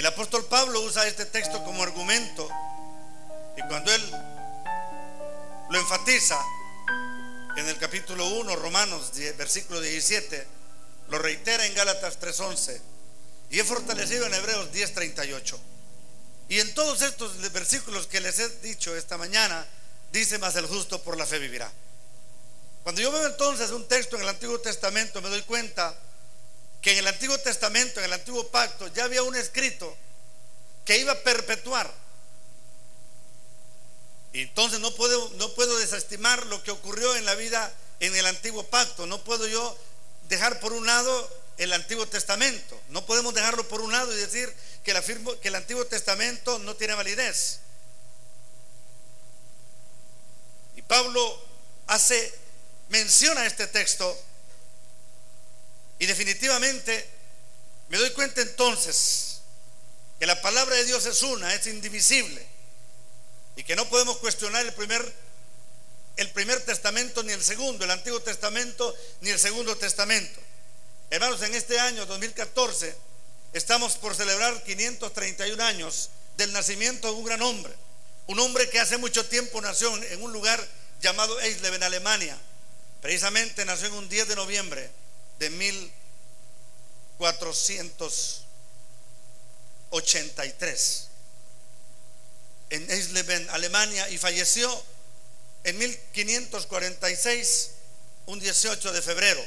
el apóstol Pablo usa este texto como argumento, y cuando él lo enfatiza en el capítulo 1, Romanos, versículo 17, lo reitera en Gálatas 3:11 y es fortalecido en Hebreos 10:38. Y en todos estos versículos que les he dicho esta mañana, dice: mas el justo por la fe vivirá. Cuando yo veo entonces un texto en el Antiguo Testamento, me doy cuenta que en el Antiguo Testamento, en el Antiguo Pacto, ya había un escrito que iba a perpetuar. Y entonces no puedo desestimar lo que ocurrió en la vida en el Antiguo Pacto. No puedo yo dejar por un lado el Antiguo Testamento. No podemos dejarlo por un lado y decir que el Antiguo Testamento no tiene validez. Y Pablo menciona este texto, y definitivamente me doy cuenta entonces que la palabra de Dios es una, es indivisible, y que no podemos cuestionar el primer testamento ni el segundo, el Antiguo Testamento ni el Segundo Testamento. Hermanos, en este año 2014 estamos por celebrar 531 años del nacimiento de un gran hombre, un hombre que hace mucho tiempo nació en un lugar llamado Eisleben, en Alemania. Precisamente nació en un 10 de noviembre de 1483 en Eisleben, Alemania, y falleció en 1546, un 18 de febrero.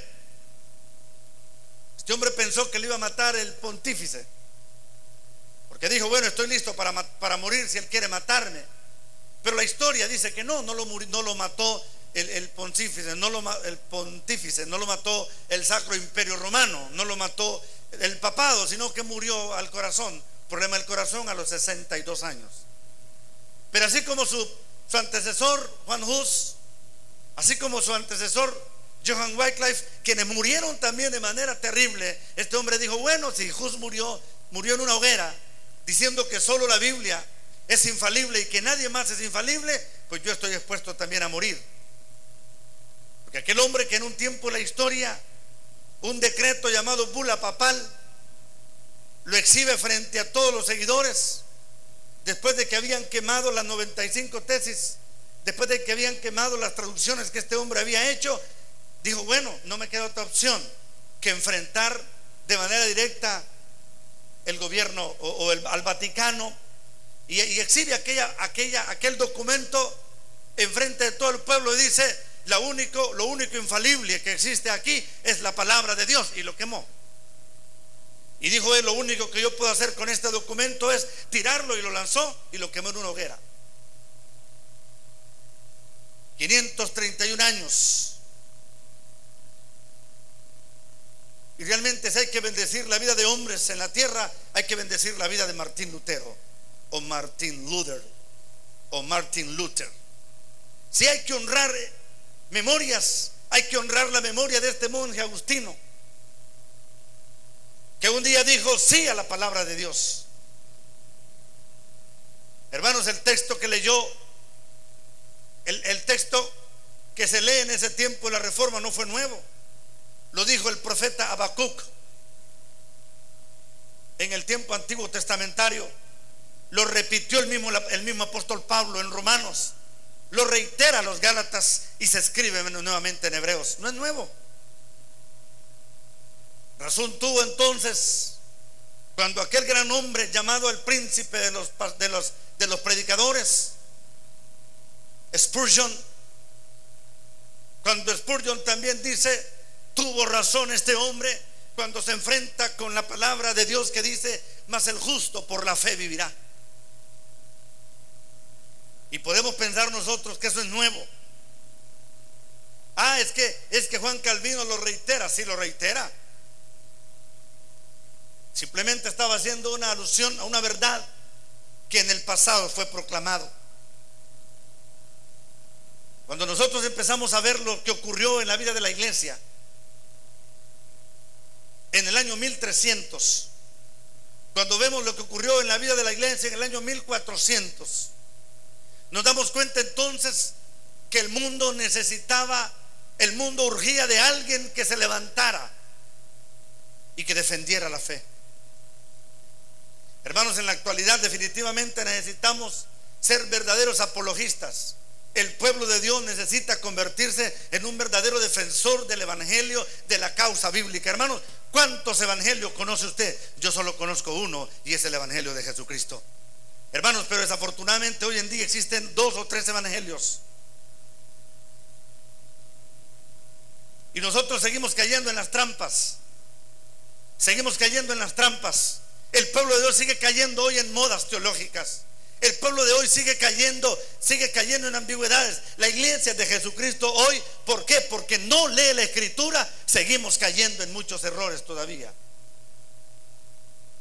Este hombre pensó que le iba a matar el pontífice, porque dijo: bueno, estoy listo para morir si él quiere matarme. Pero la historia dice que no lo mató el pontífice, no lo mató el Sacro Imperio Romano, no lo mató el papado, sino que murió al corazón, problema del corazón, a los 62 años. Pero así como su antecesor Juan Hus, así como su antecesor Johann Wycliffe, quienes murieron también de manera terrible, este hombre dijo: bueno, si Hus murió en una hoguera diciendo que solo la Biblia es infalible y que nadie más es infalible, pues yo estoy dispuesto también a morir. Porque aquel hombre que en un tiempo en la historia, un decreto llamado bula papal, lo exhibe frente a todos los seguidores, después de que habían quemado las 95 tesis, después de que habían quemado las traducciones que este hombre había hecho, dijo: bueno, no me queda otra opción que enfrentar de manera directa el gobierno al Vaticano, y exhibe aquel documento enfrente de todo el pueblo y dice: lo único infalible que existe aquí es la palabra de Dios, y lo quemó. Y dijo él: lo único que yo puedo hacer con este documento es tirarlo, y lo lanzó y lo quemó en una hoguera. 531 años. Y realmente, si hay que bendecir la vida de hombres en la tierra, hay que bendecir la vida de Martín Lutero, o Martin Luther. Si hay que honrar memorias, hay que honrar la memoria de este monje agustino, que un día dijo sí a la palabra de Dios. Hermanos, el texto que leyó, el texto que se lee en ese tiempo de la Reforma, no fue nuevo. Lo dijo el profeta Habacuc en el tiempo antiguo testamentario. Lo repitió el mismo apóstol Pablo en Romanos. Lo reitera a los Gálatas y se escribe nuevamente en Hebreos. No es nuevo. Razón tuvo entonces cuando aquel gran hombre llamado el príncipe de los predicadores, Spurgeon, cuando Spurgeon también dice: tuvo razón este hombre cuando se enfrenta con la palabra de Dios que dice: mas el justo por la fe vivirá. Y podemos pensar nosotros que eso es nuevo. Es que Juan Calvino lo reitera. Sí, lo reitera. Simplemente estaba haciendo una alusión a una verdad que en el pasado fue proclamado. Cuando nosotros empezamos a ver lo que ocurrió en la vida de la iglesia en el año 1300, cuando vemos lo que ocurrió en la vida de la iglesia en el año 1400, nos damos cuenta entonces que el mundo urgía de alguien que se levantara y que defendiera la fe. Hermanos, Hermanos, en la actualidad definitivamente necesitamos ser verdaderos apologistas. El pueblo de Dios necesita convertirse en un verdadero defensor del evangelio, de la causa bíblica. Hermanos, ¿cuántos evangelios conoce usted? Yo solo conozco uno, y es el evangelio de Jesucristo. Hermanos, pero desafortunadamente hoy en día existen 2 o 3 evangelios, y nosotros seguimos cayendo en las trampas. Seguimos cayendo en las trampas. El pueblo de Dios sigue cayendo hoy en modas teológicas. El pueblo de hoy sigue cayendo en ambigüedades. La iglesia de Jesucristo hoy, ¿por qué? Porque no lee la escritura. Seguimos cayendo en muchos errores todavía.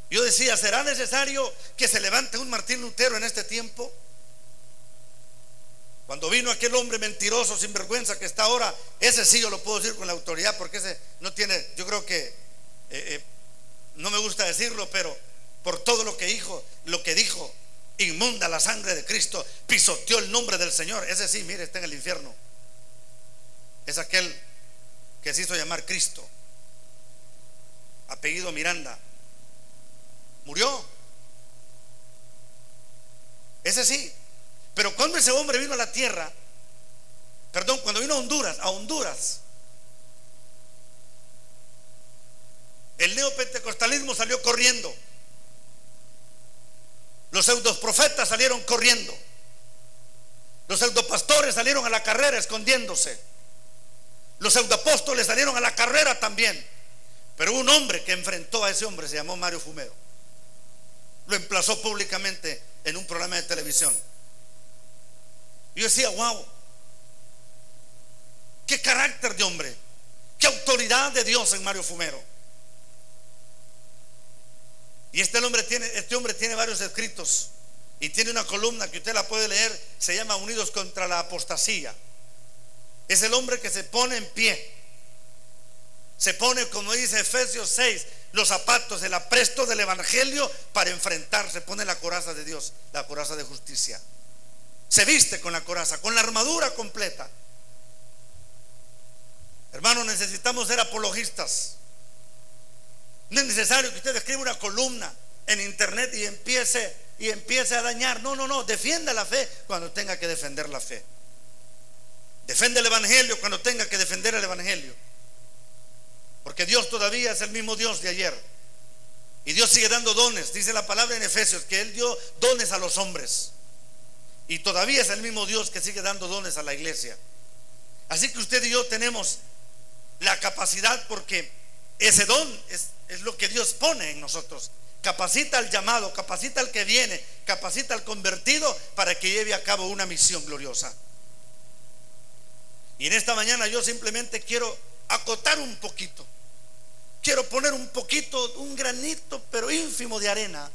Yo decía, ¿será necesario que se levante un Martín Lutero en este tiempo? Cuando vino aquel hombre mentiroso, sinvergüenza que está ahora, ese sí yo lo puedo decir con la autoridad, porque ese no tiene, yo creo que no me gusta decirlo, pero por todo lo que dijo, inmunda la sangre de Cristo, pisoteó el nombre del Señor. Ese sí, mire, está en el infierno. Es aquel que se hizo llamar Cristo, apellido Miranda. Murió. Ese sí. Pero cuando ese hombre vino a la tierra, cuando vino a Honduras, el neopentecostalismo salió corriendo. Los pseudoprofetas salieron corriendo. Los pseudopastores salieron a la carrera escondiéndose. Los pseudoapóstoles salieron a la carrera también. Pero un hombre que enfrentó a ese hombre se llamó Mario Fumero. Lo emplazó públicamente en un programa de televisión. Yo decía, wow, qué carácter de hombre, qué autoridad de Dios en Mario Fumero. Y este hombre tiene varios escritos, y tiene una columna que usted la puede leer, se llama Unidos contra la Apostasía. Es el hombre que se pone en pie, se pone, como dice Efesios 6, los zapatos, el apresto del evangelio para enfrentarse, pone la coraza de Dios, la coraza de justicia. Se viste con la coraza, con la armadura completa. Hermanos, necesitamos ser apologistas. No es necesario que usted escriba una columna en internet y empiece a dañar. No, defienda la fe cuando tenga que defender la fe. Defiende el evangelio cuando tenga que defender el evangelio. Porque Dios todavía es el mismo Dios de ayer. Y Dios sigue dando dones. Dice la palabra en Efesios que Él dio dones a los hombres. Y todavía es el mismo Dios que sigue dando dones a la iglesia. Así que usted y yo tenemos la capacidad, porque ese don es lo que Dios pone en nosotros. Capacita al llamado, capacita al que viene, capacita al convertido para que lleve a cabo una misión gloriosa. Y en esta mañana yo simplemente quiero acotar un poquito. Quiero poner un poquito, un granito, pero ínfimo de arena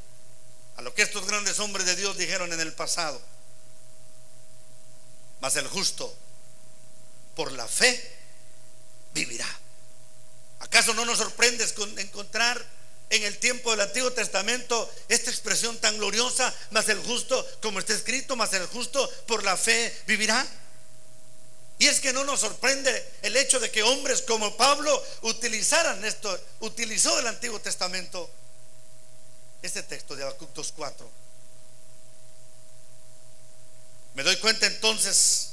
a lo que estos grandes hombres de Dios dijeron en el pasado. Mas el justo por la fe vivirá. ¿Acaso no nos sorprende encontrar en el tiempo del Antiguo Testamento esta expresión tan gloriosa? Mas el justo, como está escrito, mas el justo por la fe vivirá. Y es que no nos sorprende el hecho de que hombres como Pablo utilizó el Antiguo Testamento. Este texto de Habacuc 2:4. Me doy cuenta entonces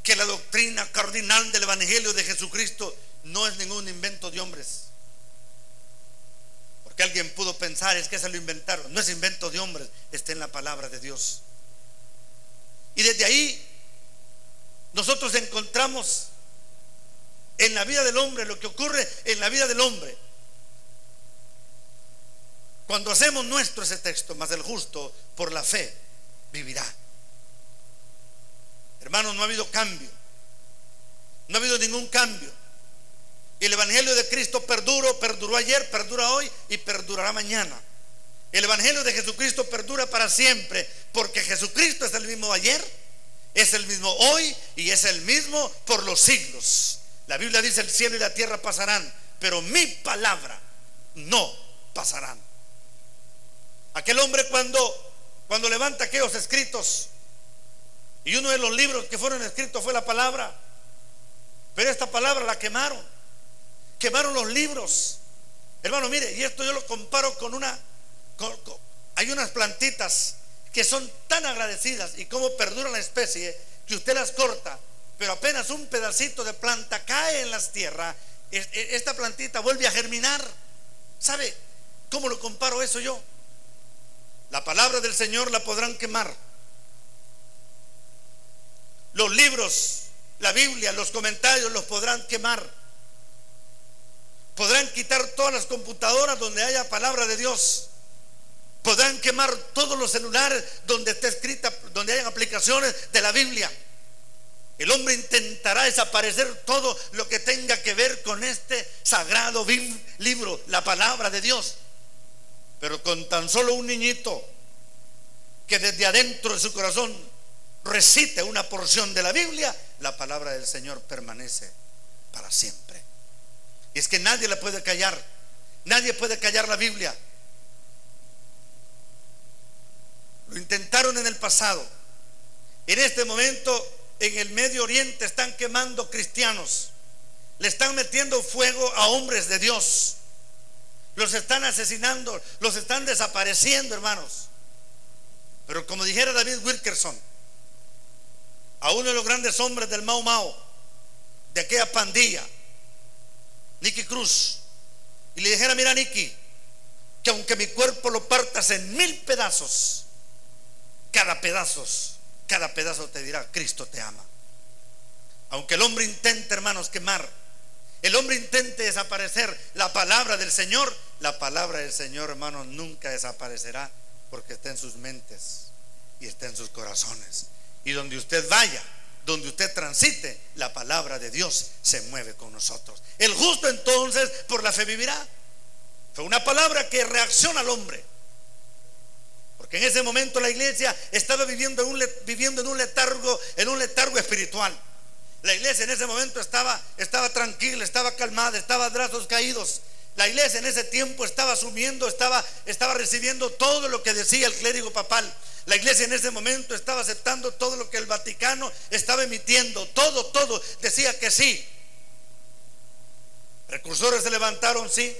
que la doctrina cardinal del evangelio de Jesucristo no es ningún invento de hombres. Porque alguien pudo pensar, es que se lo inventaron. No es invento de hombres, está en la palabra de Dios. Y desde ahí nosotros encontramos en la vida del hombre lo que ocurre en la vida del hombre cuando hacemos nuestro ese texto: mas el justo por la fe vivirá. Hermanos, no ha habido cambio, no ha habido ningún cambio. Y el evangelio de Cristo perduró ayer, perdura hoy y perdurará mañana. El evangelio de Jesucristo perdura para siempre, porque Jesucristo es el mismo ayer, es el mismo hoy y es el mismo por los siglos. La Biblia dice: el cielo y la tierra pasarán, pero mi palabra no pasarán. Aquel hombre cuando levanta aquellos escritos, y uno de los libros que fueron escritos fue la palabra, pero esta palabra la quemaron los libros. Hermano, mire, y esto yo lo comparo con hay unas plantitas que son tan agradecidas y cómo perdura la especie, que usted las corta, pero apenas un pedacito de planta cae en las tierras, esta plantita vuelve a germinar. ¿Sabe cómo lo comparo eso yo? La palabra del Señor la podrán quemar, los libros, la Biblia, los comentarios los podrán quemar, podrán quitar todas las computadoras donde haya palabra de Dios, podrán quemar todos los celulares donde esté escrita, donde hayan aplicaciones de la Biblia. El hombre intentará desaparecer todo lo que tenga que ver con este sagrado libro, la palabra de Dios. Pero con tan solo un niñito que desde adentro de su corazón recite una porción de la Biblia, la palabra del Señor permanece para siempre. Y es que nadie la puede callar, nadie puede callar la Biblia. Lo intentaron en el pasado. En este momento en el Medio Oriente están quemando cristianos, le están metiendo fuego a hombres de Dios, los están asesinando, los están desapareciendo, hermanos. Pero como dijera David Wilkerson, a uno de los grandes hombres del Mau Mau, de aquella pandilla, Nicky Cruz, y le dijera: mira, Nicky, que aunque mi cuerpo lo partas en 1000 pedazos, cada pedazo te dirá: Cristo te ama. Aunque el hombre intente, hermanos, quemar, el hombre intente desaparecer la palabra del Señor, la palabra del Señor, hermanos, nunca desaparecerá, porque está en sus mentes y está en sus corazones. Y donde usted vaya, donde usted transite, la palabra de Dios se mueve con nosotros. El justo entonces por la fe vivirá. Fue una palabra que reacciona al hombre, porque en ese momento la iglesia estaba viviendo en un letargo espiritual. La iglesia en ese momento estaba tranquila, estaba calmada, estaba a brazos caídos. La iglesia en ese tiempo estaba asumiendo, estaba recibiendo todo lo que decía el clérigo papal. La iglesia en ese momento estaba aceptando todo lo que el Vaticano estaba emitiendo. Todo decía que sí. Precursores se levantaron, sí.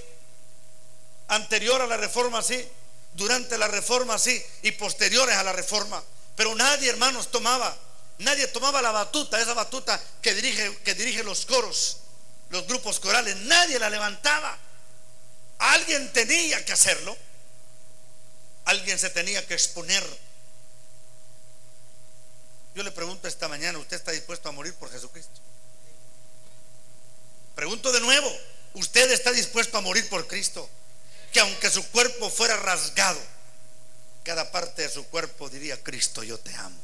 Anterior a la reforma, sí. Durante la reforma, sí. Y posteriores a la reforma. Pero nadie, hermanos, tomaba la batuta, esa batuta que dirige los coros, los grupos corales. Nadie la levantaba. Alguien tenía que hacerlo. Alguien se tenía que exponer. Yo le pregunto esta mañana: ¿usted está dispuesto a morir por Jesucristo? Pregunto de nuevo: ¿usted está dispuesto a morir por Cristo? Que aunque su cuerpo fuera rasgado, cada parte de su cuerpo diría: Cristo, yo te amo.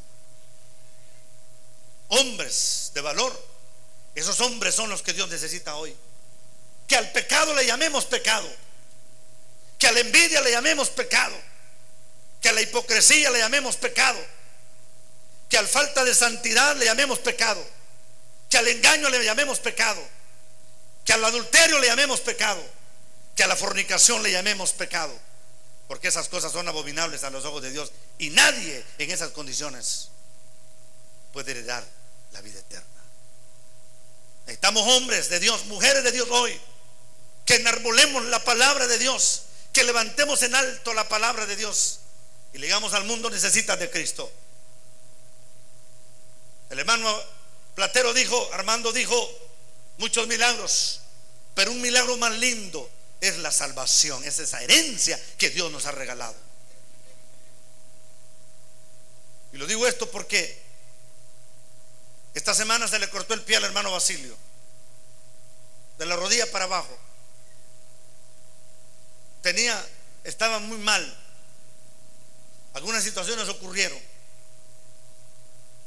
Hombres de valor, esos hombres son los que Dios necesita hoy. Que al pecado le llamemos pecado, que a la envidia le llamemos pecado, que a la hipocresía le llamemos pecado, que a la falta de santidad le llamemos pecado, que al engaño le llamemos pecado, que al adulterio le llamemos pecado, que a la fornicación le llamemos pecado, porque esas cosas son abominables a los ojos de Dios, y nadie en esas condiciones puede heredar la vida eterna. Necesitamos hombres de Dios, mujeres de Dios hoy, que enarbolemos la palabra de Dios, que levantemos en alto la palabra de Dios y le digamos al mundo: necesitas de Cristo. El hermano Platero dijo, Armando dijo: muchos milagros, pero un milagro más lindo es la salvación, es esa herencia que Dios nos ha regalado. Y lo digo esto porque esta semana se le cortó el pie al hermano Basilio, de la rodilla para abajo. Estaba muy mal. Algunas situaciones ocurrieron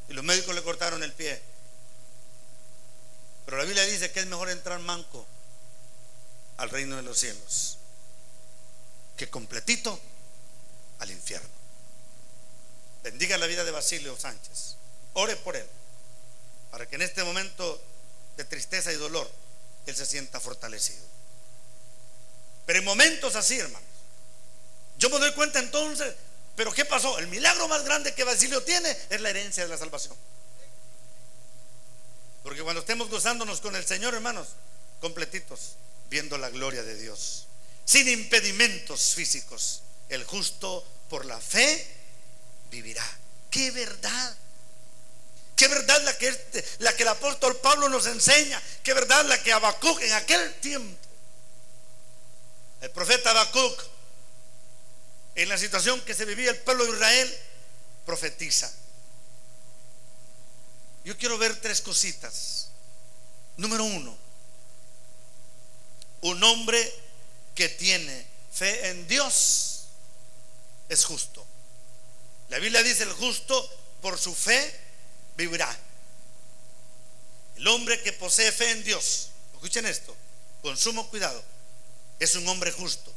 y los médicos le cortaron el pie. Pero la Biblia dice que es mejor entrar manco al reino de los cielos que completito al infierno. Bendiga la vida de Basilio Sánchez. Ore por él, para que en este momento de tristeza y dolor él se sienta fortalecido. Pero en momentos así, hermanos, yo me doy cuenta entonces, pero ¿qué pasó? El milagro más grande que Basilio tiene es la herencia de la salvación. Porque cuando estemos gozándonos con el Señor, hermanos, completitos, viendo la gloria de Dios, sin impedimentos físicos, el justo por la fe vivirá. ¡Qué verdad! ¡Qué verdad la que el apóstol Pablo nos enseña! ¡Qué verdad la que Habacuc en aquel tiempo! El profeta Habacuc, en la situación que se vivía el pueblo de Israel, profetiza. Yo quiero ver tres cositas. Número uno, un hombre que tiene fe en Dios es justo. La Biblia dice: el justo por su fe vivirá. El hombre que posee fe en Dios, escuchen esto con sumo cuidado, es un hombre justo.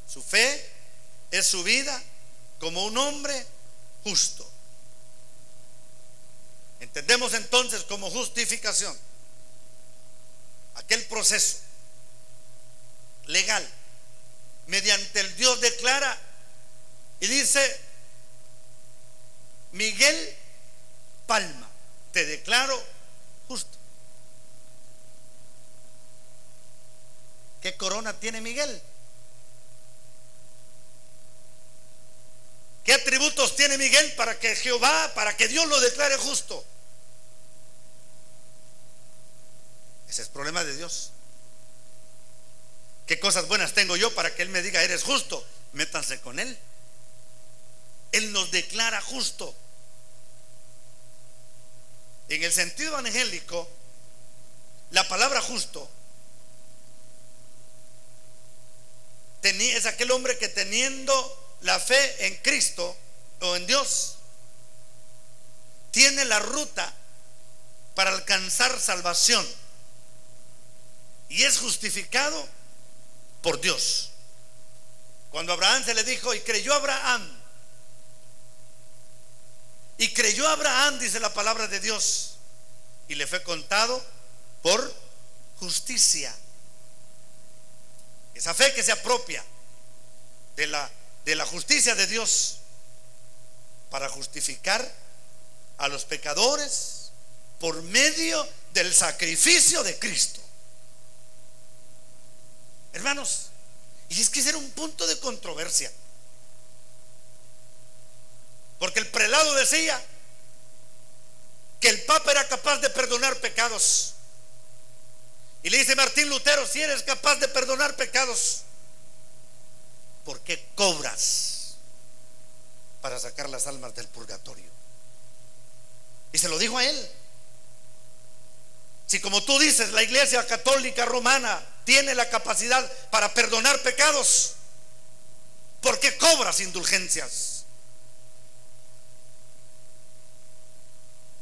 Su fe es su vida como un hombre justo. Entendemos entonces como justificación aquel proceso legal mediante el Dios declara y dice: Miguel Palma, te declaro justo. ¿Qué corona tiene Miguel? ¿Qué atributos tiene Miguel para que Jehová, para que Dios lo declare justo? Ese es el problema de Dios. ¿Qué cosas buenas tengo yo para que Él me diga eres justo? Métanse con Él. Él nos declara justo. En el sentido evangélico, la palabra justo es aquel hombre que, teniendo la fe en Cristo o en Dios, tiene la ruta para alcanzar salvación y es justificado por Dios. Cuando a Abraham se le dijo: y creyó Abraham, dice la palabra de Dios, y le fue contado por justicia. Esa fe que se apropia de la justicia de Dios para justificar a los pecadores por medio del sacrificio de Cristo. Hermanos, y es que ese era un punto de controversia, porque el prelado decía que el Papa era capaz de perdonar pecados, y le dice Martín Lutero: si eres capaz de perdonar pecados, ¿por qué cobras para sacar las almas del purgatorio? Y se lo dijo a él: si, como tú dices, la Iglesia Católica Romana tiene la capacidad para perdonar pecados, ¿por qué cobras indulgencias?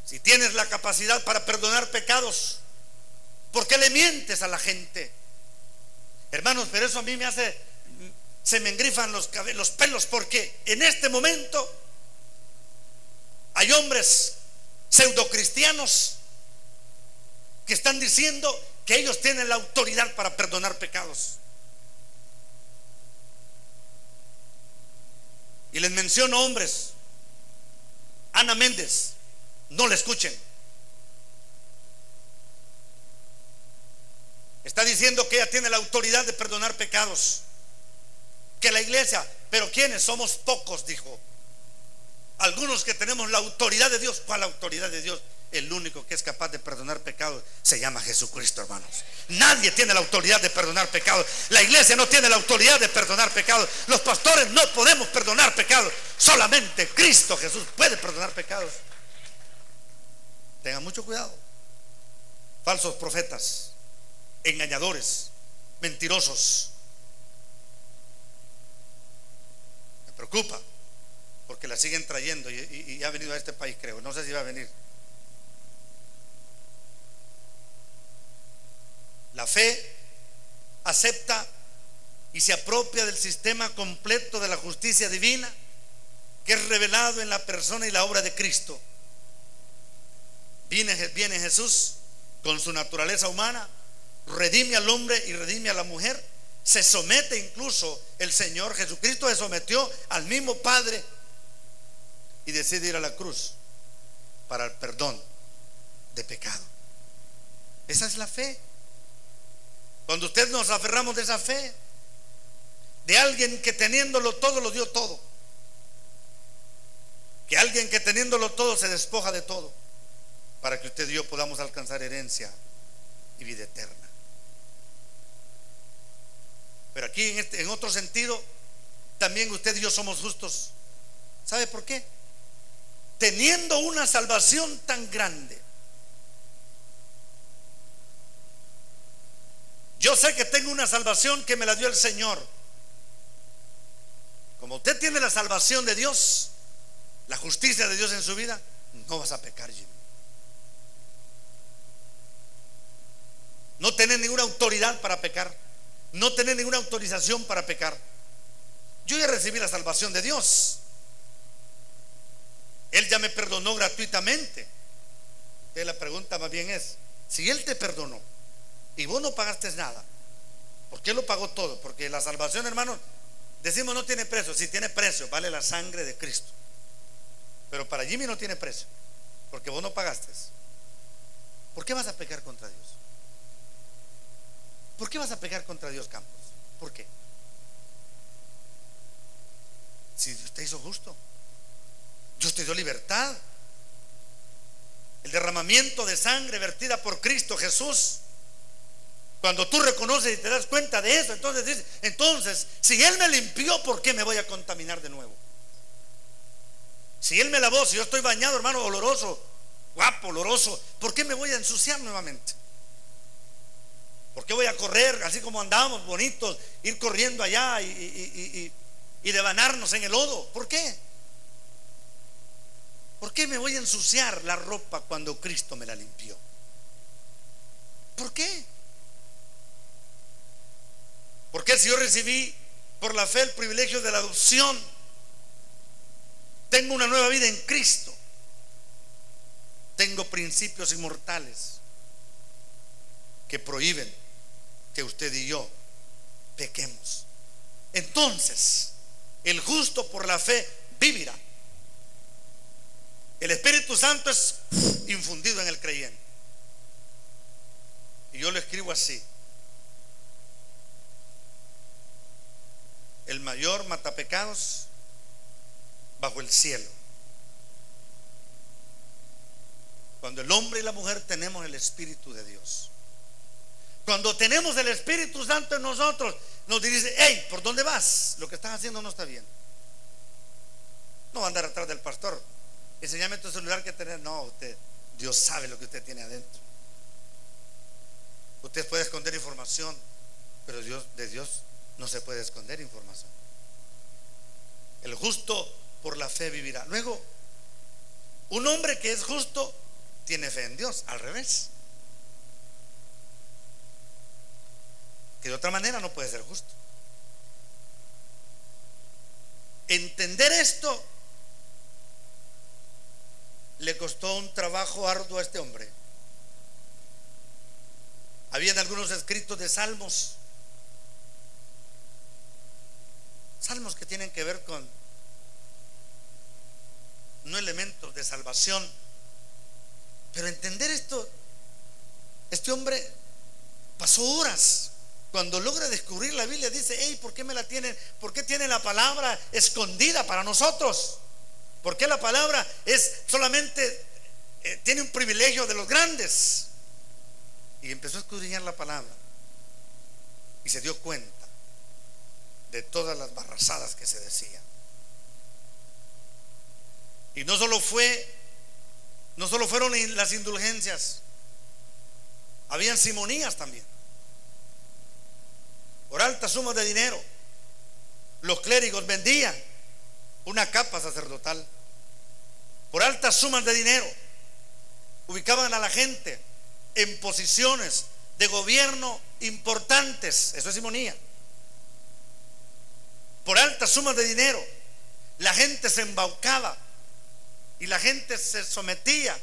Si tienes la capacidad para perdonar pecados, ¿por qué le mientes a la gente? Hermanos, pero eso a mí se me engrifan los pelos, porque en este momento hay hombres pseudocristianos que están diciendo que ellos tienen la autoridad para perdonar pecados. Y les menciono hombres: Ana Méndez, no le escuchen. Está diciendo que ella tiene la autoridad de perdonar pecados, que la iglesia, pero ¿quiénes? Somos pocos, dijo. Algunos que tenemos la autoridad de Dios. ¿Cuál autoridad de Dios? El único que es capaz de perdonar pecados se llama Jesucristo, hermanos. Nadie tiene la autoridad de perdonar pecados. La iglesia no tiene la autoridad de perdonar pecados. Los pastores no podemos perdonar pecados. Solamente Cristo Jesús puede perdonar pecados. Tengan mucho cuidado. Falsos profetas, engañadores, mentirosos. Me preocupa porque la siguen trayendo y ha venido a este país, creo. No sé si va a venir. La fe acepta y se apropia del sistema completo de la justicia divina que es revelado en la persona y la obra de Cristo. Viene Jesús con su naturaleza humana, redime al hombre y redime a la mujer. Se somete, incluso el Señor Jesucristo se sometió al mismo Padre y decide ir a la cruz para el perdón de pecado. Esa es la fe. Cuando usted nos aferramos de esa fe, de alguien que teniéndolo todo lo dio todo, que alguien que teniéndolo todo se despoja de todo para que usted y yo podamos alcanzar herencia y vida eterna. Pero aquí en otro sentido también usted y yo somos justos. ¿Sabe por qué? Teniendo una salvación tan grande, yo sé que tengo una salvación que me la dio el Señor. Como usted tiene la salvación de Dios, la justicia de Dios en su vida, no vas a pecar, Jimmy. No tenés ninguna autoridad para pecar, no tenés ninguna autorización para pecar. Yo ya recibí la salvación de Dios. Él ya me perdonó gratuitamente. Entonces la pregunta más bien es: si Él te perdonó y vos no pagaste nada, ¿por qué lo pagó todo? Porque la salvación, hermanos, decimos no tiene precio. Sí tiene precio, vale la sangre de Cristo. Pero para Jimmy no tiene precio, porque vos no pagaste. ¿Por qué vas a pecar contra Dios? ¿Por qué vas a pecar contra Dios, Campos? ¿Por qué? Si usted hizo justo, Dios te dio libertad. El derramamiento de sangre vertida por Cristo Jesús. Cuando tú reconoces y te das cuenta de eso, entonces dices: entonces, si Él me limpió, ¿por qué me voy a contaminar de nuevo? Si Él me lavó, si yo estoy bañado, hermano, oloroso, guapo, oloroso, ¿por qué me voy a ensuciar nuevamente? ¿Por qué voy a correr así como andamos, bonitos, ir corriendo allá y devanarnos en el lodo? ¿Por qué? ¿Por qué me voy a ensuciar la ropa cuando Cristo me la limpió? ¿Por qué? Porque si yo recibí por la fe el privilegio de la adopción, tengo una nueva vida en Cristo, tengo principios inmortales que prohíben que usted y yo pequemos. Entonces, el justo por la fe vivirá. El Espíritu Santo es infundido en el creyente. Y yo lo escribo así: el mayor matapecados bajo el cielo, cuando el hombre y la mujer tenemos el Espíritu de Dios. Cuando tenemos el Espíritu Santo en nosotros, nos dice: hey, ¿por dónde vas? Lo que estás haciendo no está bien. No va a andar atrás del pastor: enséñame tu celular que tenés. No, Dios sabe lo que usted tiene adentro. Usted puede esconder información, pero de Dios no se puede esconder información. El justo por la fe vivirá. Luego, un hombre que es justo tiene fe en Dios. Al revés, que de otra manera no puede ser justo. Entender esto le costó un trabajo arduo a este hombre. Habían algunos escritos de salmos que tienen que ver con no elementos de salvación, pero entender esto, este hombre pasó horas. Cuando logra descubrir la Biblia, dice: hey, ¿por qué me la tienen? ¿Por qué tienen la palabra escondida para nosotros? ¿Por qué la palabra es solamente tiene un privilegio de los grandes? Y empezó a escudriñar la palabra y se dio cuenta de todas las barrazadas que se decían. Y no solo fueron las indulgencias, habían simonías también. Por altas sumas de dinero, los clérigos vendían una capa sacerdotal. Por altas sumas de dinero, ubicaban a la gente en posiciones de gobierno importantes. Eso es simonía. Por altas sumas de dinero, la gente se embaucaba y la gente se sometía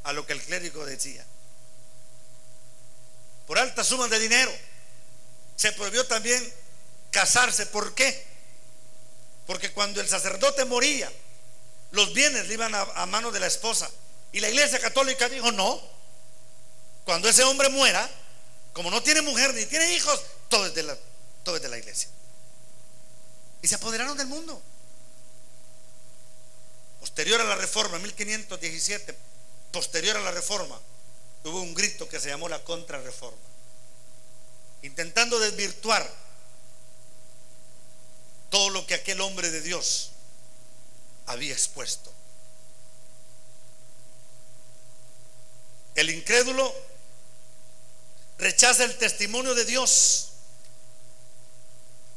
a lo que el clérigo decía. Por altas sumas de dinero se prohibió también casarse. ¿Por qué? Porque cuando el sacerdote moría, los bienes le iban a manos de la esposa. Y la Iglesia Católica dijo: no, cuando ese hombre muera, como no tiene mujer ni tiene hijos, todo es de la iglesia. y se apoderaron del mundo. Posterior a la Reforma, 1517, posterior a la Reforma, hubo un grito que se llamó la Contrarreforma, intentando desvirtuar todo lo que aquel hombre de Dios había expuesto. El incrédulo rechaza el testimonio de Dios.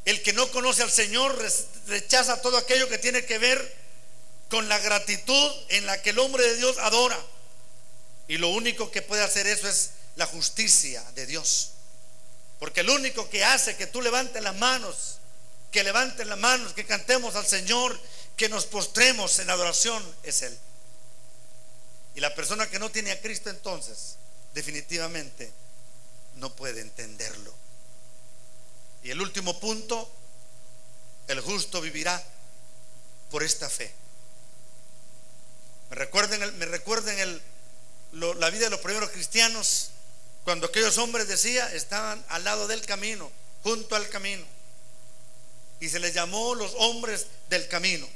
El que no conoce al Señor rechaza todo aquello que tiene que ver con la gratitud en la que el hombre de Dios adora. Y lo único que puede hacer eso es la justicia de Dios. Porque el único que hace que tú levantes las manos, que cantemos al Señor, que nos postremos en adoración, es Él. Y la persona que no tiene a Cristo, entonces definitivamente no puede entenderlo. Y el último punto: el justo vivirá por esta fe. Me recuerden la vida de los primeros cristianos, cuando aquellos hombres, decía, estaban al lado del camino, junto al camino, y se les llamó los hombres del camino.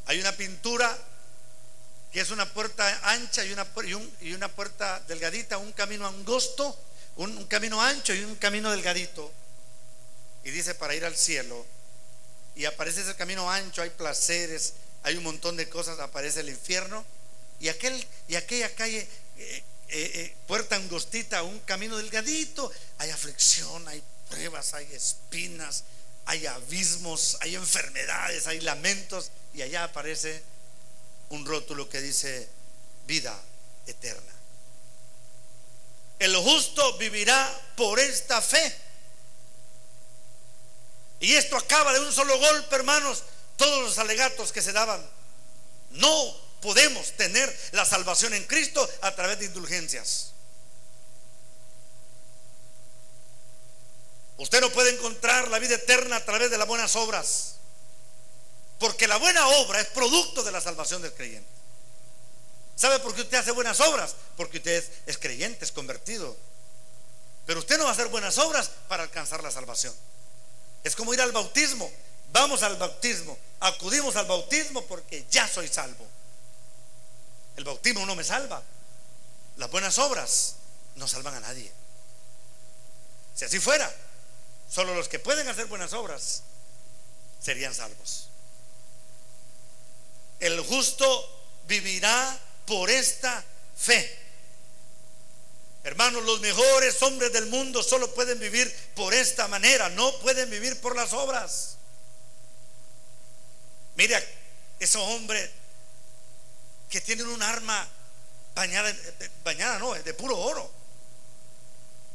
Hay una pintura que es una puerta ancha y una puerta delgadita, un camino angosto, un camino ancho y un camino delgadito, y dice: para ir al cielo. Y aparece ese camino ancho, hay placeres, hay un montón de cosas, aparece el infierno, y aquella calle, puerta angostita, un camino delgadito, hay aflicción, hay pruebas, hay espinas, hay abismos, hay enfermedades, hay lamentos, y allá aparece un rótulo que dice: vida eterna. El justo vivirá por esta fe. Y esto acaba de un solo golpe, hermanos, todos los alegatos que se daban. No podemos tener la salvación en Cristo a través de indulgencias. Usted no puede encontrar la vida eterna a través de las buenas obras, porque la buena obra es producto de la salvación del creyente. ¿Sabe por qué usted hace buenas obras? Porque usted es creyente, es convertido. Pero usted no va a hacer buenas obras para alcanzar la salvación. Es como ir al bautismo. Vamos al bautismo, acudimos al bautismo porque ya soy salvo. El bautismo no me salva. Las buenas obras no salvan a nadie. Si así fuera, solo los que pueden hacer buenas obras serían salvos. El justo vivirá por esta fe. Hermanos, los mejores hombres del mundo solo pueden vivir por esta manera, no pueden vivir por las obras. Mira, esos hombres que tienen un arma bañada no, es de puro oro,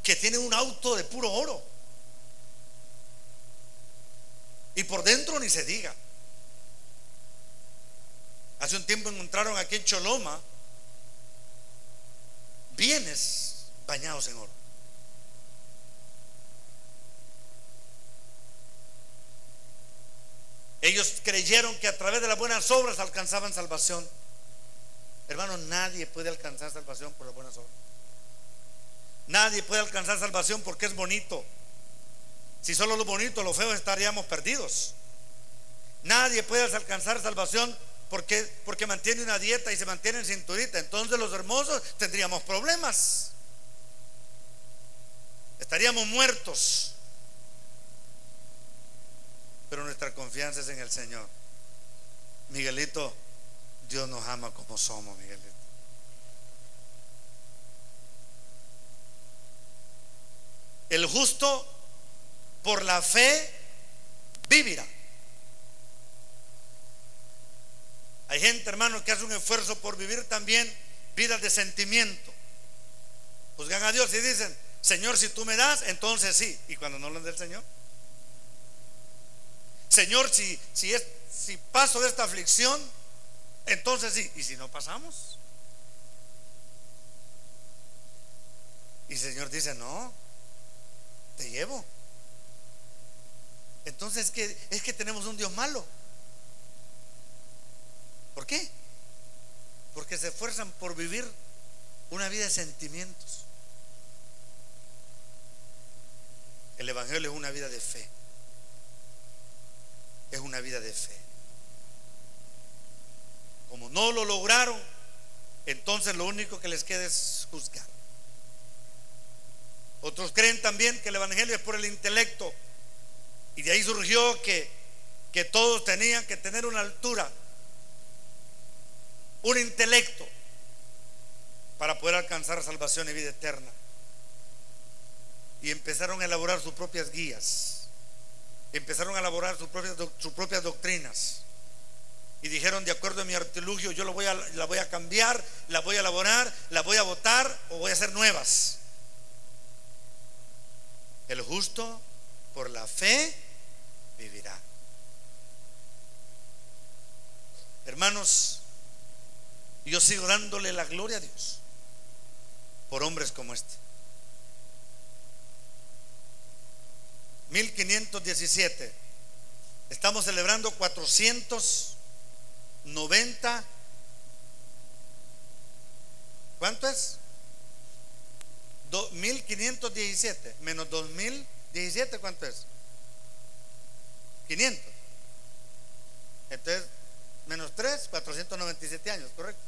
que tienen un auto de puro oro, y por dentro ni se diga. Hace un tiempo encontraron aquí en Choloma bienes bañados en oro. Ellos creyeron que a través de las buenas obras alcanzaban salvación. Hermano, nadie puede alcanzar salvación por las buenas obras. Nadie puede alcanzar salvación porque es bonito. Si solo lo bonito, lo feo, estaríamos perdidos. Nadie puede alcanzar salvación porque mantiene una dieta y se mantiene en cinturita. Entonces los hermosos tendríamos problemas, estaríamos muertos. Pero nuestra confianza es en el Señor. Miguelito, Dios nos ama como somos, Miguelito. El justo por la fe vivirá. Hay gente, hermano, que hace un esfuerzo por vivir también vidas de sentimiento. Juzgan a Dios y dicen: Señor, si tú me das, entonces sí. Y cuando no lo da el Señor: Señor, si paso de esta aflicción, entonces sí. Y si no pasamos. Y el Señor dice: no, te llevo. Entonces es que tenemos un Dios malo. ¿Por qué? Porque se esfuerzan por vivir una vida de sentimientos. El El evangelio es una vida de fe. Es una vida de fe. Como no lo lograron, entonces lo único que les queda es juzgar. Otros creen también que el evangelio es por el intelecto, y de ahí surgió que todos tenían que tener una altura, un intelecto, para poder alcanzar salvación y vida eterna. Y empezaron a elaborar sus propias guías, empezaron a elaborar sus propias doctrinas, y dijeron: de acuerdo a mi artilugio, yo la voy a cambiar, la voy a elaborar, la voy a botar o voy a hacer nuevas. El justo por la fe vivirá. Hermanos, yo sigo dándole la gloria a Dios por hombres como este. 1517. Estamos celebrando 490. ¿Cuánto es? 1517 menos 2017, ¿cuánto es? 500. Entonces, menos 3, 497 años, ¿correcto?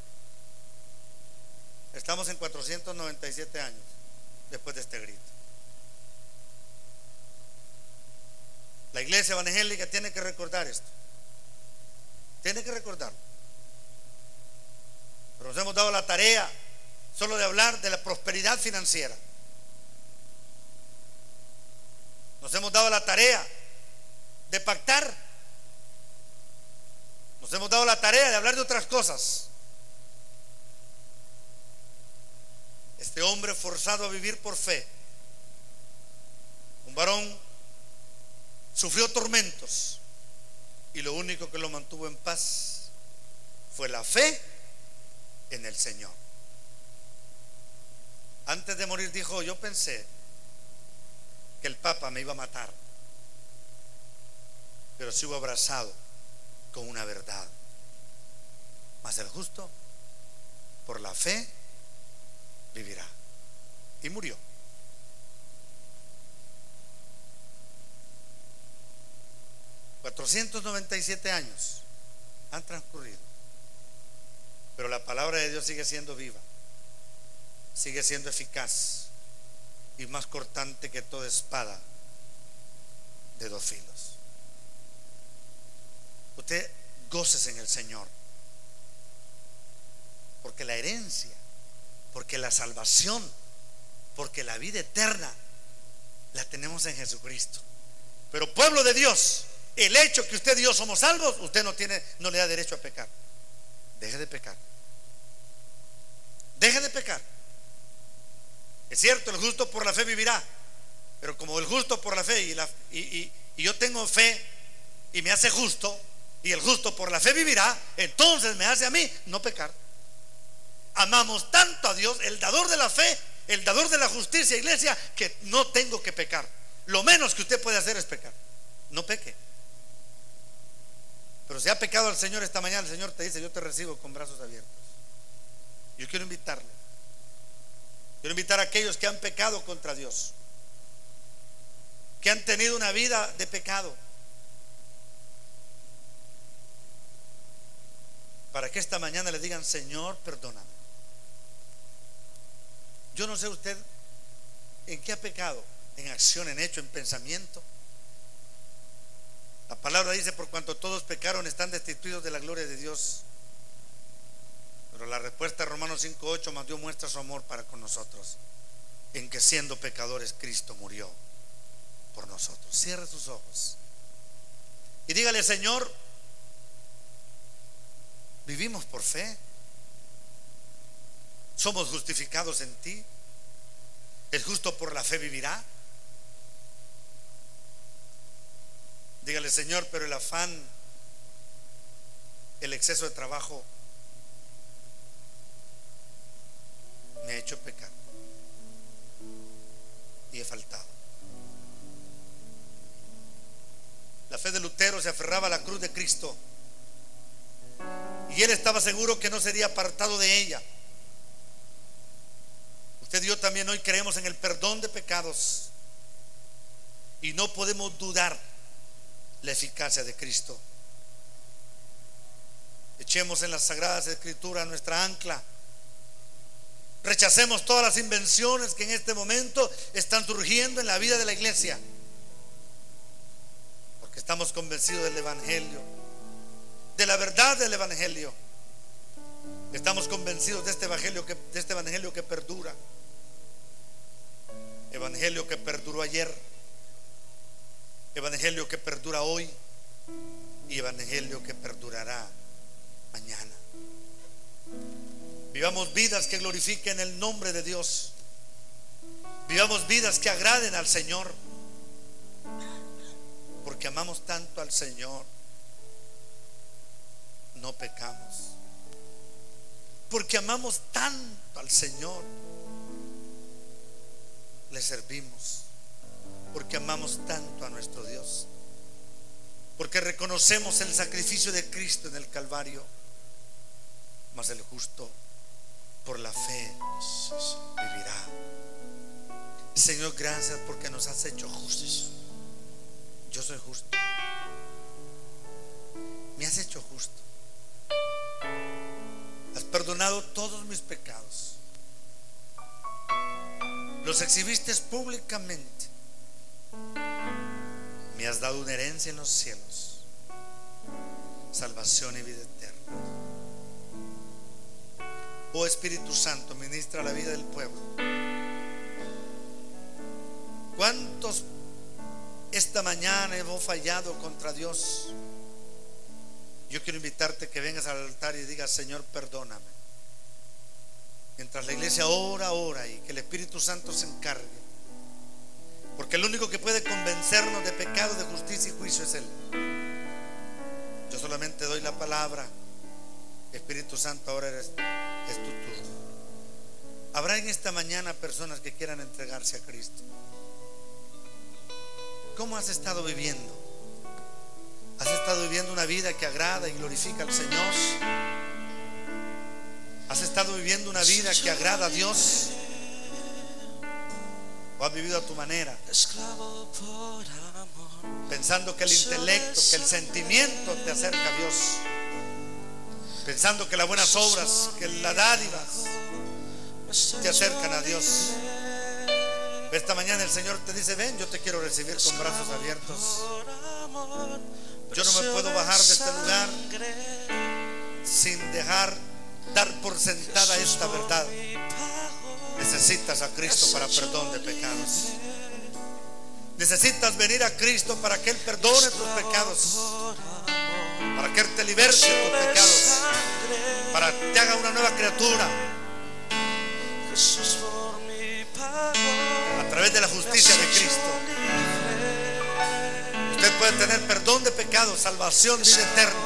Estamos en 497 años después de este grito. La iglesia evangélica tiene que recordar esto. Tiene que recordarlo. Pero nos hemos dado la tarea solo de hablar de la prosperidad financiera. Nos hemos dado la tarea de pactar. Nos hemos dado la tarea de hablar de otras cosas. Este hombre forzado a vivir por fe, un varón, sufrió tormentos, y lo único que lo mantuvo en paz fue la fe en el Señor. Antes de morir dijo: yo pensé que el Papa me iba a matar, pero sigo abrazado con una verdad. Mas el justo por la fe vivirá. Y murió. $497 años han transcurrido, pero la palabra de Dios sigue siendo viva, sigue siendo eficaz y más cortante que toda espada de dos filos. Usted gócese en el Señor, porque la herencia, porque la salvación, porque la vida eterna la tenemos en Jesucristo. Pero pueblo de Dios, el hecho que usted y yo somos salvos, usted no le da derecho a pecar. Deje de pecar. Deje de pecar. Es cierto, el justo por la fe vivirá, pero como el justo por la fe y yo tengo fe y me hace justo, y el justo por la fe vivirá, entonces me hace a mí no pecar. Amamos tanto a Dios, el dador de la fe, el dador de la justicia, iglesia, que no tengo que pecar. Lo menos que usted puede hacer es pecar. No peque. Pero si ha pecado al Señor esta mañana, el Señor te dice: yo te recibo con brazos abiertos. Yo quiero invitarle. Quiero invitar a aquellos que han pecado contra Dios, que han tenido una vida de pecado, para que esta mañana le digan: Señor, perdóname. Yo no sé usted en qué ha pecado, en acción, en hecho, en pensamiento. La palabra dice: por cuanto todos pecaron, están destituidos de la gloria de Dios. Pero la respuesta de Romanos 5:8 más Dios muestra su amor para con nosotros, en que siendo pecadores Cristo murió por nosotros. Cierre sus ojos y dígale: Señor, vivimos por fe, somos justificados en ti, el justo por la fe vivirá. Dígale: Señor, pero el afán, el exceso de trabajo me ha hecho pecar y he faltado. La fe de Lutero se aferraba a la cruz de Cristo, y él estaba seguro que no sería apartado de ella. Usted y yo también hoy creemos en el perdón de pecados, y no podemos dudar la eficacia de Cristo. Echemos en las Sagradas Escrituras nuestra ancla. Rechacemos todas las invenciones que en este momento están surgiendo en la vida de la iglesia, porque estamos convencidos del Evangelio, de la verdad del Evangelio. Estamos convencidos de este Evangelio que perdura, Evangelio que perduró ayer, Evangelio que perdura hoy y Evangelio que perdurará mañana. Vivamos vidas que glorifiquen el nombre de Dios. Vivamos vidas que agraden al Señor, porque amamos tanto al Señor, no pecamos. Porque amamos tanto al Señor, le servimos. Porque amamos tanto a nuestro Dios, porque reconocemos el sacrificio de Cristo en el Calvario. Mas el justo por la fe vivirá. Señor, gracias porque nos has hecho justos. Yo soy justo. Me has hecho justo. Has perdonado todos mis pecados. Los exhibiste públicamente. Me has dado una herencia en los cielos, salvación y vida eterna. Oh Espíritu Santo, ministra la vida del pueblo. ¿Cuántos esta mañana hemos fallado contra Dios? Yo quiero invitarte que vengas al altar y digas: Señor, perdóname. Mientras la iglesia ora y que el Espíritu Santo se encargue, porque el único que puede convencernos de pecado, de justicia y juicio es Él. Yo solamente doy la palabra. Espíritu Santo, ahora es tu turno. Habrá en esta mañana personas que quieran entregarse a Cristo. ¿Cómo has estado viviendo? ¿Has estado viviendo una vida que agrada y glorifica al Señor? ¿Has estado viviendo una vida que agrada a Dios? ¿O has vivido a tu manera, pensando que el intelecto, que el sentimiento te acerca a Dios, pensando que las buenas obras, que las dádivas te acercan a Dios? Esta mañana el Señor te dice: ven, yo te quiero recibir con brazos abiertos. Yo no me puedo bajar de este lugar sin dar por sentada esta verdad. Necesitas a Cristo para perdón de pecados. Necesitas venir a Cristo para que Él perdone tus pecados, para que Él te liberte de tus pecados, para que te haga una nueva criatura. A través de la justicia de Cristo, usted puede tener perdón de pecados, salvación, vida eterna,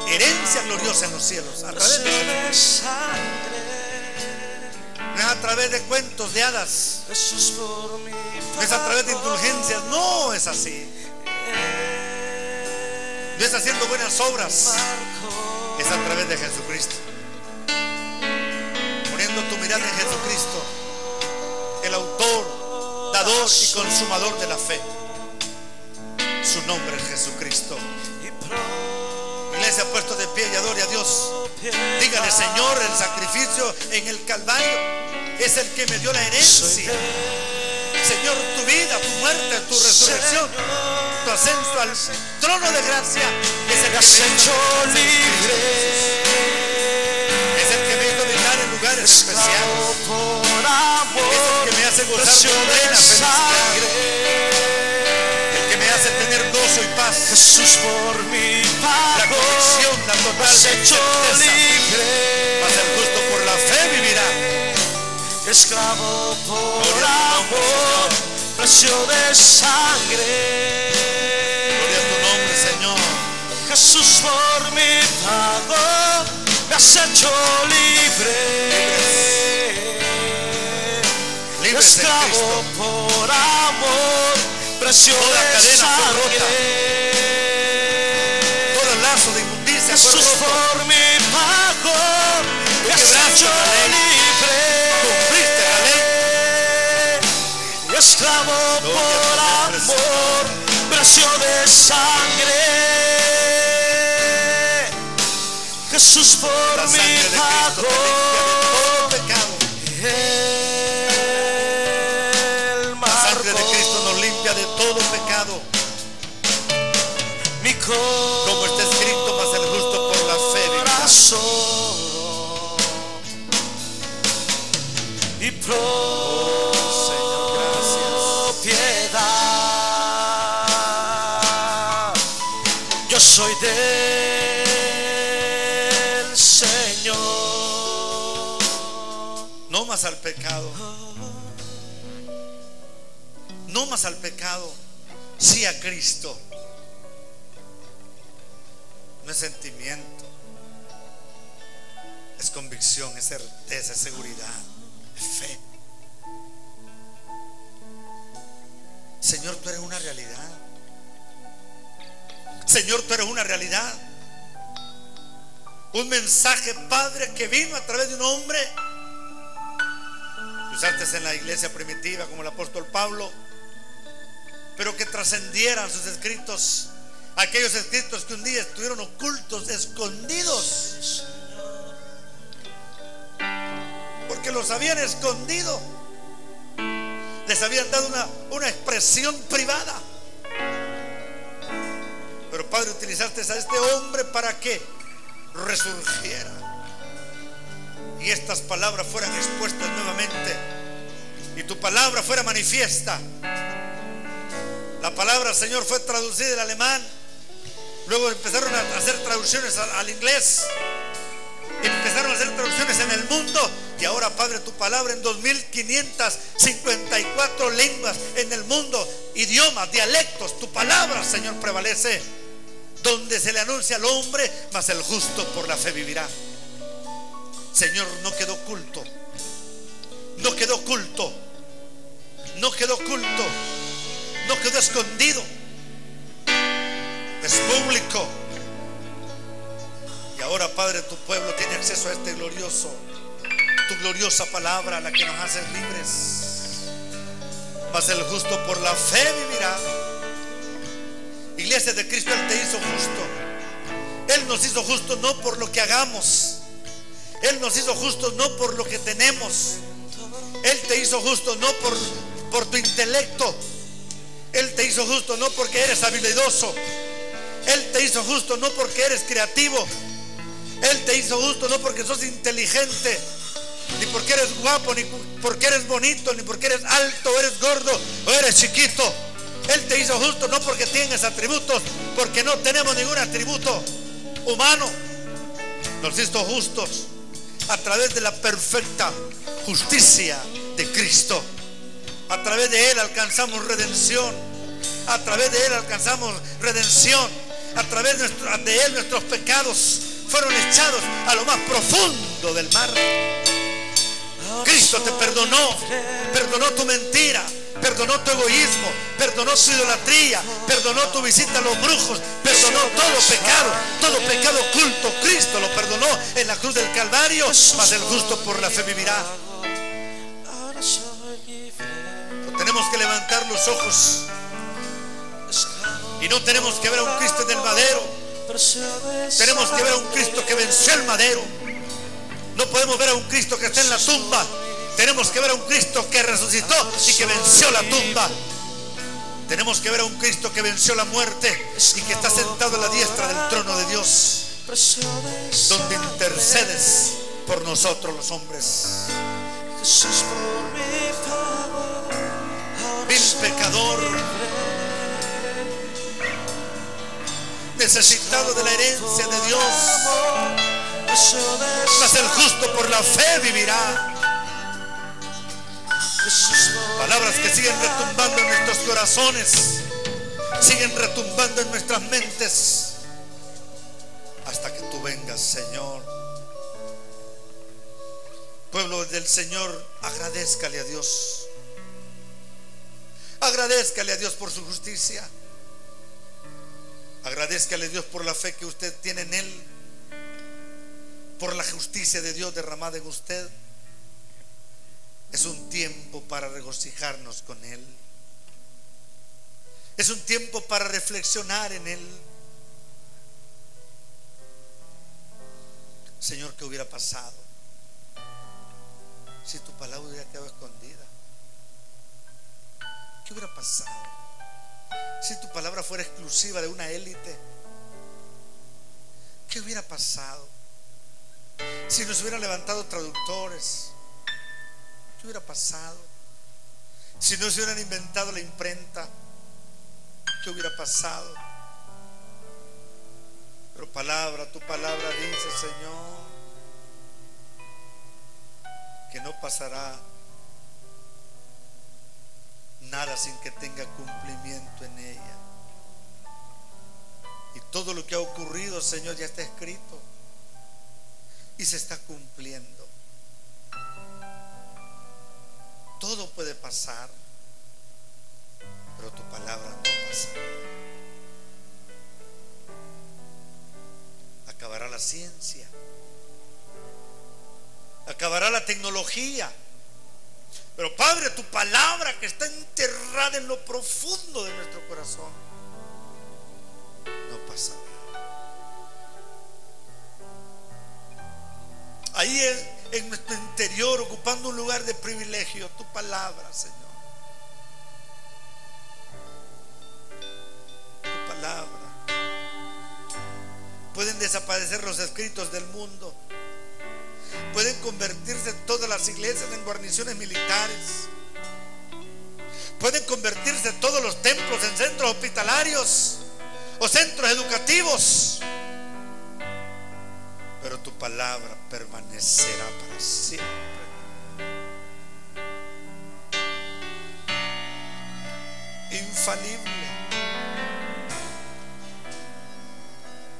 herencia gloriosa en los cielos. A través de Cristo. No es a través de cuentos de hadas, no es a través de indulgencias, no es así. No es haciendo buenas obras, es a través de Jesucristo. Poniendo tu mirada en Jesucristo, el autor, dador y consumador de la fe. Su nombre es Jesucristo. Iglesia, puesto de pie y adore a Dios. Dígale: Señor, el sacrificio en el Calvario es el que me dio la herencia. Señor, tu vida, tu muerte, tu resurrección, tu ascenso al trono de gracia es el que me hecho libre. Es el que me hizo habitar en lugares especiales. Es el que me hace gozar de plena felicidad. El que me hace tener gozo y paz. Jesús por mi pago, la convicción, la total certeza. Mas el justo por la fe vivirá. Esclavo por amor, precio de sangre. Gloria a tu nombre, Señor. Jesús por mi pago, me has hecho libre. Libres. Esclavo por amor, precio toda de cadena sangre. fue rota. Todo el lazo de inmundicia fue Jesús roto. por mi pago, me has hecho libre. Cumpliste la ley. Esclavo por amor, Jesús por La mí sangre de Cristo te limpia de todo pecado. La sangre de Cristo nos limpia de todo pecado. Mi corazón, Como está escrito, mas el justo por la fe vivirá. Y Señor, propiedad, yo soy del Señor. No más al pecado. No más al pecado. Sí a Cristo. No es sentimiento, es convicción, es certeza, es seguridad, es fe. Señor, tú eres una realidad. Señor, tú eres una realidad. Un mensaje, Padre, que vino a través de un hombre que usaste en la iglesia primitiva como el apóstol Pablo, pero que trascendieran sus escritos, aquellos escritos que un día estuvieron ocultos, escondidos, porque los habían escondido, les habían dado una expresión privada. Pero Padre, utilizaste a este hombre para que resurgiera y estas palabras fueran expuestas nuevamente y tu palabra fuera manifiesta. La palabra, Señor, fue traducida del alemán. Luego empezaron a hacer traducciones al inglés. Empezaron a hacer traducciones en el mundo. Y ahora, Padre, tu palabra en 2554 lenguas en el mundo, idiomas, dialectos, tu palabra, Señor, prevalece. Donde se le anuncia al hombre, mas el justo por la fe vivirá. Señor, no quedó oculto. No quedó oculto. No quedó oculto. No quedó escondido. Es público. Y ahora, Padre, tu pueblo tiene acceso a este glorioso, tu gloriosa palabra, la que nos hace libres. Mas el justo por la fe vivirá. Iglesia de Cristo, Él te hizo justo. Él nos hizo justo no por lo que hagamos. Él nos hizo justo no por lo que tenemos. Él te hizo justo no por tu intelecto. Él te hizo justo no porque eres habilidoso. Él te hizo justo no porque eres creativo. Él te hizo justo no porque sos inteligente, ni porque eres guapo, ni porque eres bonito, ni porque eres alto, o eres gordo, o eres chiquito. Él te hizo justo no porque tienes atributos, porque no tenemos ningún atributo humano. Nos hizo justos a través de la perfecta justicia de Cristo. A través de Él alcanzamos redención. A través de Él alcanzamos redención. A través de Él nuestros pecados fueron echados a lo más profundo del mar. Cristo te perdonó. Perdonó tu mentira. Perdonó tu egoísmo. Perdonó tu idolatría. Perdonó tu visita a los brujos. Perdonó todo pecado oculto. Cristo lo perdonó en la cruz del Calvario. Mas el justo por la fe vivirá. Tenemos que levantar los ojos y no tenemos que ver a un Cristo en el madero. Tenemos que ver a un Cristo que venció el madero. No podemos ver a un Cristo que está en la tumba. Tenemos que ver a un Cristo que resucitó y que venció la tumba. Tenemos que ver a un Cristo que venció la muerte y que está sentado a la diestra del trono de Dios, donde intercedes por nosotros los hombres. Vil pecador, necesitado de la herencia de Dios, mas el justo por la fe vivirá. Palabras que siguen retumbando en nuestros corazones, siguen retumbando en nuestras mentes, hasta que tú vengas, Señor. Pueblo del Señor, agradézcale a Dios. Agradézcale a Dios por su justicia. Agradézcale a Dios por la fe que usted tiene en Él, por la justicia de Dios derramada en usted. Es un tiempo para regocijarnos con Él. Es un tiempo para reflexionar en Él. Señor, ¿qué hubiera pasado si tu palabra hubiera quedado escondida? ¿Qué hubiera pasado si tu palabra fuera exclusiva de una élite? ¿Qué hubiera pasado si nos hubieran levantado traductores? ¿Qué hubiera pasado si no se hubieran inventado la imprenta? ¿Qué hubiera pasado? Pero tu palabra dice, Señor, que no pasará nada sin que tenga cumplimiento en ella. Y todo lo que ha ocurrido, Señor, ya está escrito y se está cumpliendo. Todo puede pasar, pero tu palabra no pasará. Acabará la ciencia, acabará la tecnología, pero Padre, tu palabra que está enterrada en lo profundo de nuestro corazón no pasará. Ahí en nuestro interior, ocupando un lugar de privilegio, tu palabra, Señor, tu palabra. Pueden desaparecer los escritos del mundo, pueden convertirse todas las iglesias en guarniciones militares, pueden convertirse todos los templos en centros hospitalarios o centros educativos, pero tu palabra permanecerá para siempre. Infalible.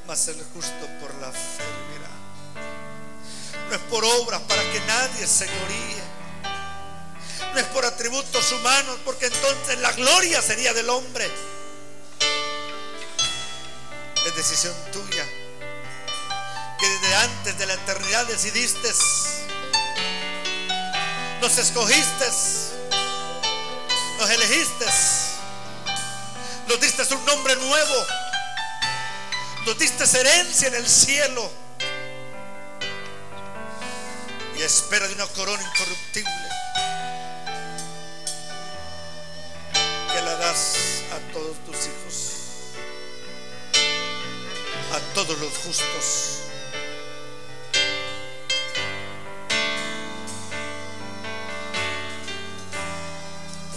Mas el justo por la fe vivirá. No es por obras para que nadie se gloríe, no es por atributos humanos, porque entonces la gloria sería del hombre. Es decisión tuya, que desde antes de la eternidad decidiste, nos escogiste, nos elegiste, nos diste un nombre nuevo, nos diste herencia en el cielo y a espera de una corona incorruptible que la das a todos tus hijos, a todos los justos.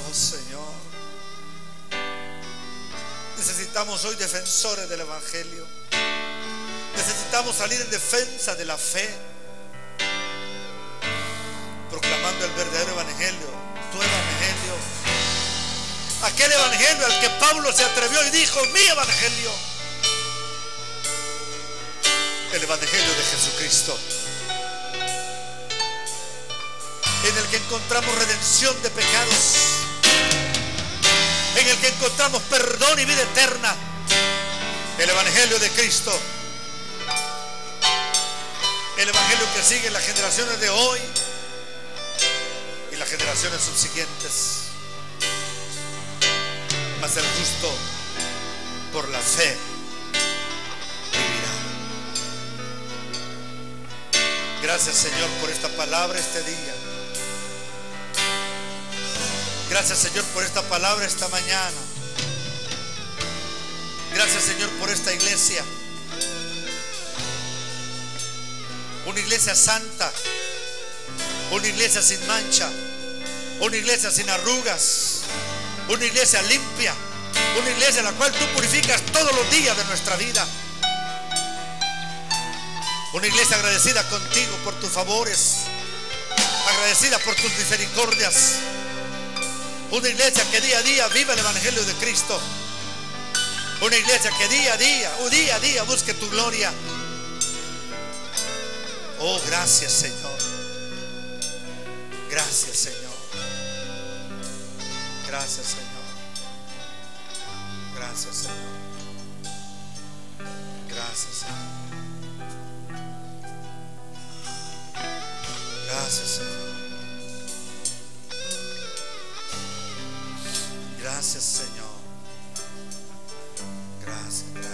Oh Señor, necesitamos hoy defensores del Evangelio. Necesitamos salir en defensa de la fe, proclamando el verdadero Evangelio, tu Evangelio, aquel Evangelio al que Pablo se atrevió y dijo: mi Evangelio, el Evangelio de Jesucristo, en el que encontramos redención de pecados, en el que encontramos perdón y vida eterna. El Evangelio de Cristo, el Evangelio que sigue en las generaciones de hoy y las generaciones subsiguientes. Mas el justo por la fe vivirá. Gracias, Señor, por esta palabra este día. Gracias, Señor, por esta palabra esta mañana. Gracias, Señor, por esta iglesia. Una iglesia santa, una iglesia sin mancha, una iglesia sin arrugas, una iglesia limpia, una iglesia en la cual tú purificas todos los días de nuestra vida. Una iglesia agradecida contigo por tus favores, agradecida por tus misericordias. Una iglesia que día a día viva el Evangelio de Cristo. Una iglesia que día a día busque tu gloria. Oh, gracias, Señor. Gracias, Señor. Gracias, Señor. Gracias, Señor. Gracias, Señor. Gracias, Señor. Gracias, Señor. Gracias.